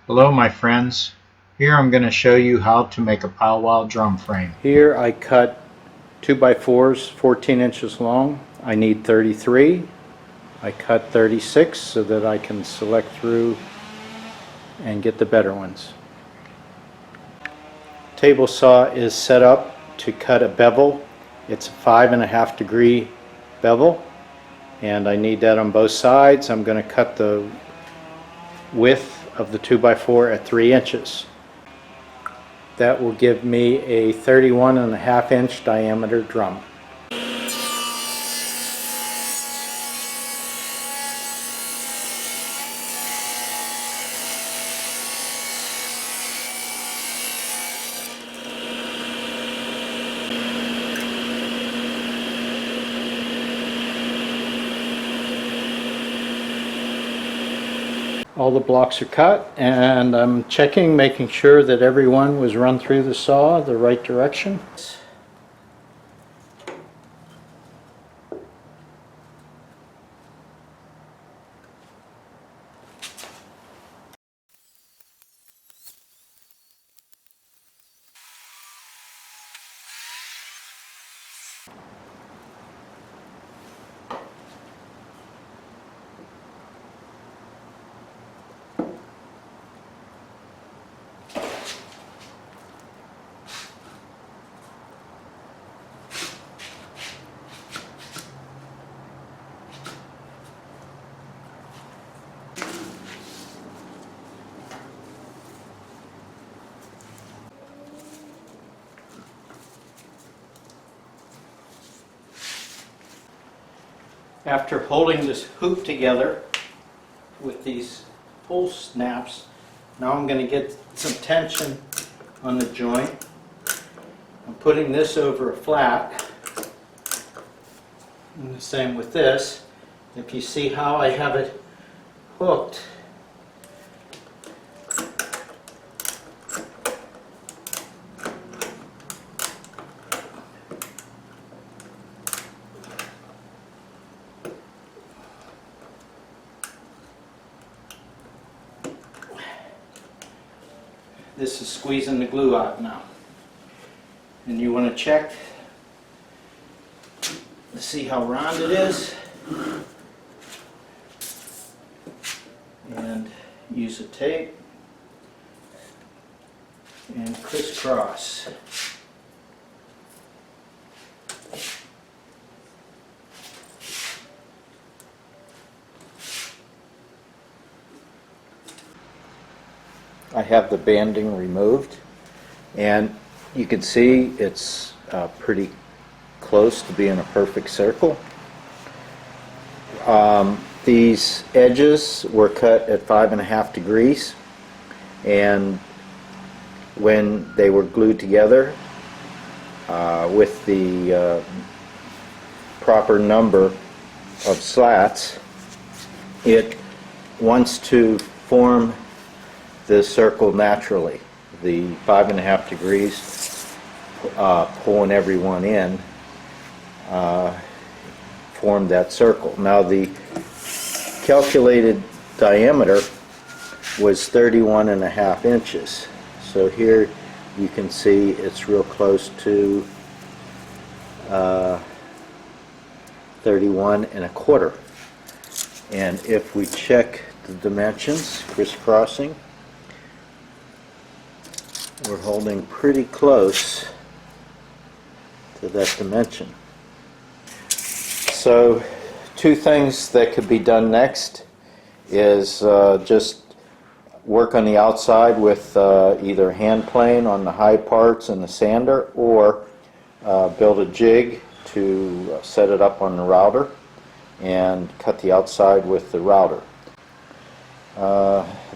Hello my friends, here I'm going to show you how to make a Pow-Wow drum frame. Here I cut 2x4s 14 inches long. I need 33. I cut 36 so that I can select through and get the better ones. Table saw is set up to cut a bevel. It's a 5.5 degree bevel and I need that on both sides. I'm going to cut the width of the 2x4 at 3 inches. That will give me a 31.5 inch diameter drum. All the blocks are cut and I'm checking, making sure that every one was run through the saw the right direction. After holding this hoop together with these pull snaps, now I'm going to get some tension on the joint. I'm putting this over a flat, and the same with this. If you see how I have it hooked, this is squeezing the glue out now. And you want to check to see how round it is. And use a tape and crisscross. I have the banding removed and you can see it's pretty close to being a perfect circle. These edges were cut at 5.5 degrees and when they were glued together with the proper number of slats, it wants to form the circle naturally. The 5.5 degrees pulling every one in formed that circle. Now the calculated diameter was 31.5 inches. So here you can see it's real close to 31.25. And if we check the dimensions, crisscrossing, we're holding pretty close to that dimension. So two things that could be done next is just work on the outside with either hand plane on the high parts and the sander, or build a jig to set it up on the router and cut the outside with the router.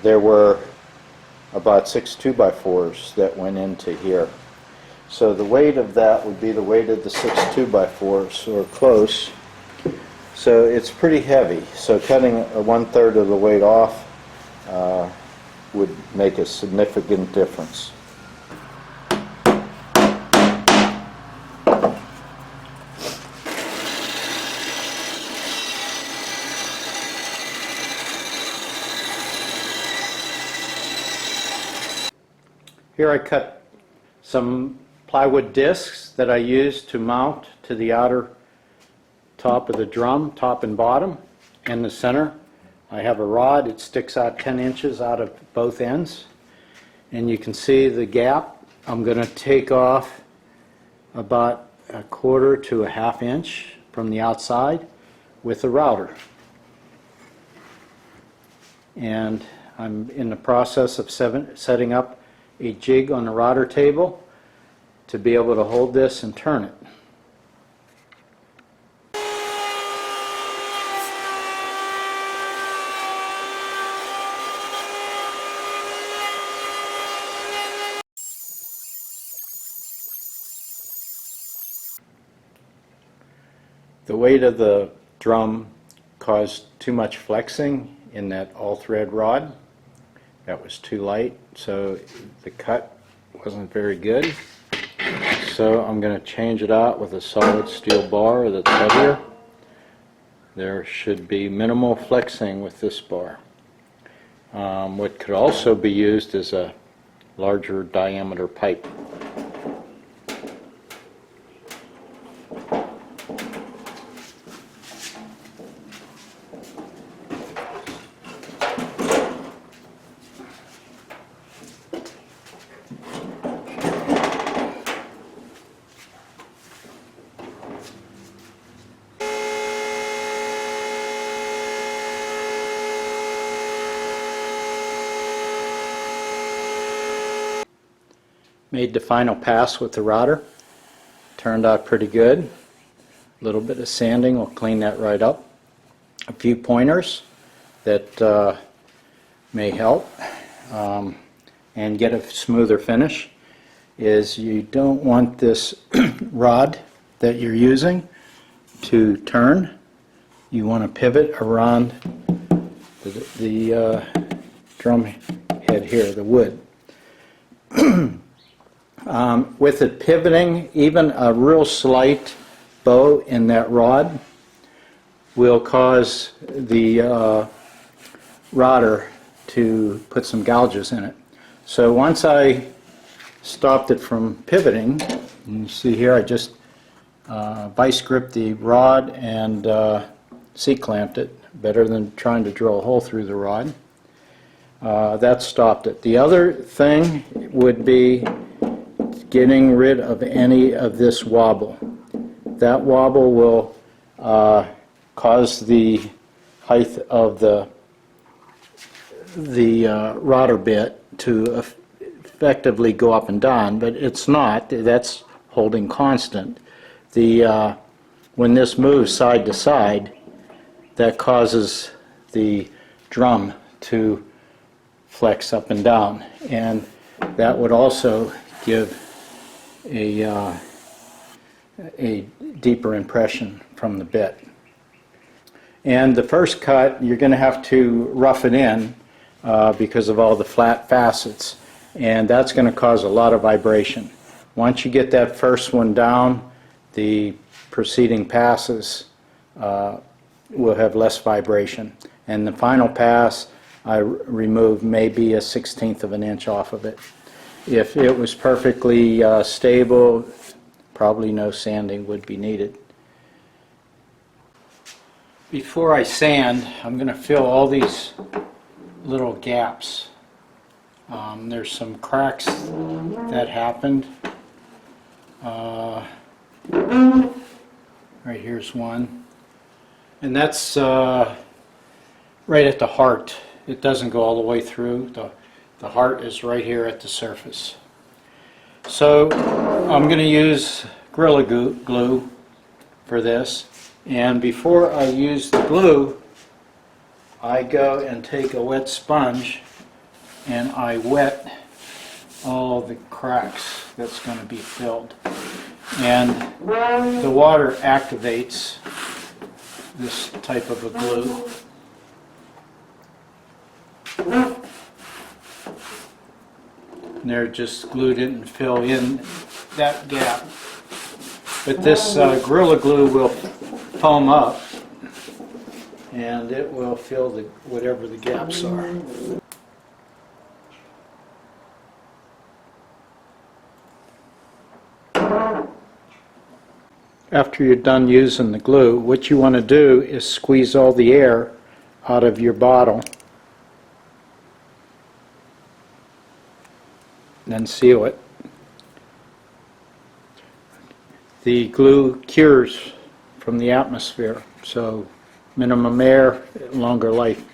There were about 6 2x4s that went into here. So the weight of that would be the weight of the 6 2x4s, or close. So it's pretty heavy. So cutting 1/3 of the weight off would make a significant difference. Here I cut some plywood discs that I use to mount to the outer top of the drum, top and bottom. In the center I have a rod. It sticks out 10 inches out of both ends, and you can see the gap. I'm going to take off about 1/4 to 1/2 inch from the outside with a router. And I'm in the process of setting up a jig on the router table to be able to hold this and turn it. The weight of the drum caused too much flexing in that all-thread rod. That was too light, so the cut wasn't very good. So I'm going to change it out with a solid steel bar that's heavier. There should be minimal flexing with this bar. What could also be used is a larger diameter pipe. Made the final pass with the router. Turned out pretty good. A little bit of sanding will clean that right up. A few pointers that may help and get a smoother finish is you don't want this rod that you're using to turn. You want to pivot around the drum head here, the wood. With it pivoting, even a real slight bow in that rod will cause the router to put some gouges in it. So once I stopped it from pivoting, and you see here I just vice gripped the rod and C-clamped it, better than trying to drill a hole through the rod. That stopped it. The other thing would be getting rid of any of this wobble. That wobble will cause the height of the router bit to effectively go up and down, but it's not. That's holding constant. When this moves side to side, that causes the drum to flex up and down, and that would also give a deeper impression from the bit. And the first cut, you're going to have to rough it in because of all the flat facets, and that's going to cause a lot of vibration. Once you get that first one down, the preceding passes will have less vibration. And the final pass, I removed maybe 1/16 of an inch off of it. If it was perfectly stable, probably no sanding would be needed. Before I sand, I'm going to fill all these little gaps. There's some cracks that happened. Right here's one. And that's right at the heart. It doesn't go all the way through. The heart is right here at the surface. So I'm going to use Gorilla Glue for this. And before I use the glue, I go and take a wet sponge and I wet all the cracks that's going to be filled. And the water activates this type of a glue. And they're just glued in and fill in that gap. But this Gorilla Glue will foam up and it will fill whatever the gaps are. After you're done using the glue, what you want to do is squeeze all the air out of your bottle, then seal it. The glue cures from the atmosphere, so minimum air, longer life.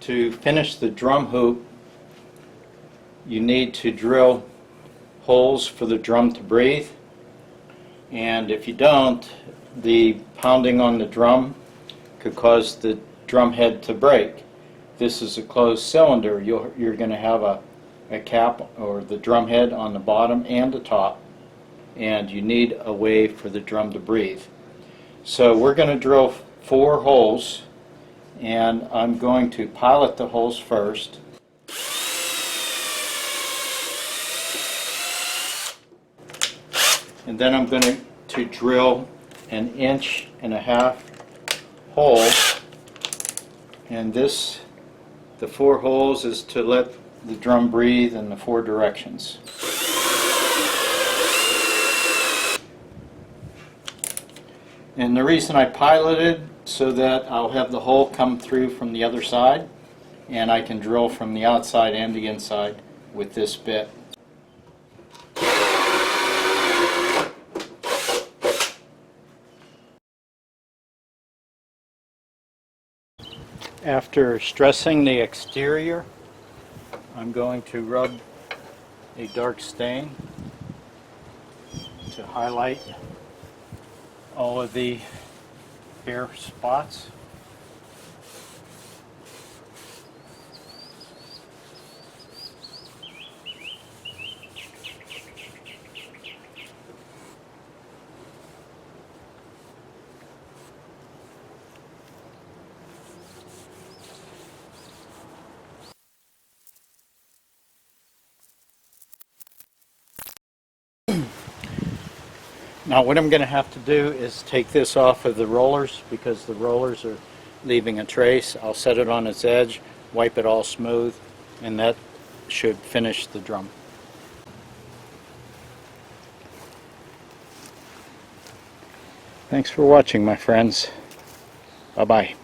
To finish the drum hoop, you need to drill holes for the drum to breathe, and if you don't, the pounding on the drum could cause the drum head to break. This is a closed cylinder. You're going to have a cap or the drum head on the bottom and the top, and you need a way for the drum to breathe. So we're going to drill 4 holes, and I'm going to pilot the holes first. And then I'm going to drill 1.5 inch hole, and the 4 holes is to let the drum breathe in the 4 directions. And the reason I piloted so that I'll have the hole come through from the other side, and I can drill from the outside and the inside with this bit. After stressing the exterior, I'm going to rub a dark stain to highlight all of the bare spots. Now what I'm going to have to do is take this off of the rollers because the rollers are leaving a trace. I'll set it on its edge, wipe it all smooth, and that should finish the drum. Thanks for watching, my friends. Bye-bye.